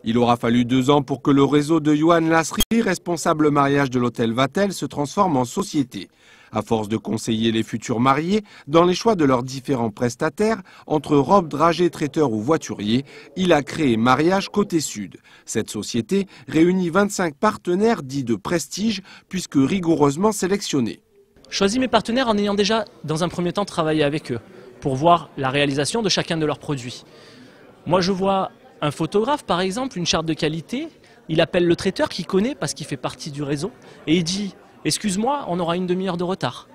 Il aura fallu 2 ans pour que le réseau de Yohan Lasri, responsable mariage de l'hôtel Vatel, se transforme en société. À force de conseiller les futurs mariés dans les choix de leurs différents prestataires, entre robes, dragées, traiteurs ou voituriers, il a créé Mariage Côté Sud. Cette société réunit 25 partenaires dits de prestige puisque rigoureusement sélectionnés. Je choisis mes partenaires en ayant déjà, dans un premier temps, travaillé avec eux pour voir la réalisation de chacun de leurs produits. Moi, je vois un photographe, par exemple, une charte de qualité, il appelle le traiteur qu'il connaît parce qu'il fait partie du réseau et il dit « Excuse-moi, on aura une demi-heure de retard,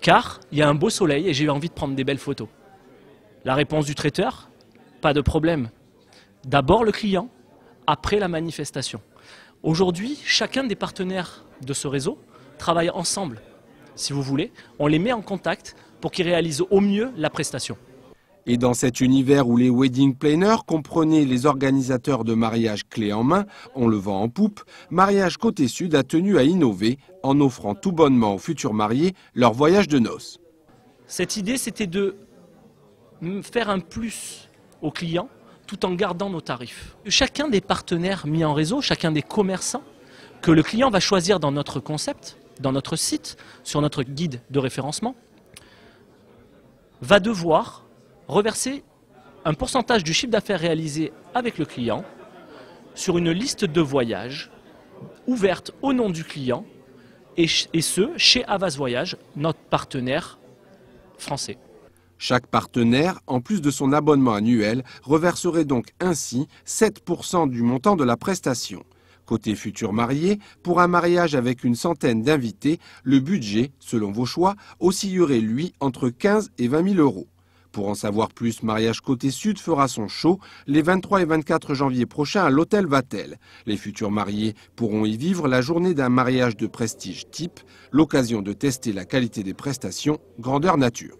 car il y a un beau soleil et j'ai eu envie de prendre des belles photos. » La réponse du traiteur, pas de problème. D'abord le client, après la manifestation. Aujourd'hui, chacun des partenaires de ce réseau travaille ensemble. Si vous voulez, on les met en contact pour qu'ils réalisent au mieux la prestation. Et dans cet univers où les wedding planners comprenaient les organisateurs de mariage clés en main, on le vend en poupe, Mariage Côté Sud a tenu à innover en offrant tout bonnement aux futurs mariés leur voyage de noces. Cette idée, c'était de faire un plus aux clients tout en gardant nos tarifs. Chacun des partenaires mis en réseau, chacun des commerçants que le client va choisir dans notre concept, dans notre site, sur notre guide de référencement, va devoir reverser un pourcentage du chiffre d'affaires réalisé avec le client sur une liste de voyages ouverte au nom du client et ce, chez Havas Voyage, notre partenaire français. Chaque partenaire, en plus de son abonnement annuel, reverserait donc ainsi 7% du montant de la prestation. Côté futur marié, pour un mariage avec une centaine d'invités, le budget, selon vos choix, oscillerait lui entre 15 et 20 000 euros. Pour en savoir plus, Mariage Côté Sud fera son show les 23 et 24 janvier prochains à l'hôtel Vatel. Les futurs mariés pourront y vivre la journée d'un mariage de prestige type, l'occasion de tester la qualité des prestations grandeur nature.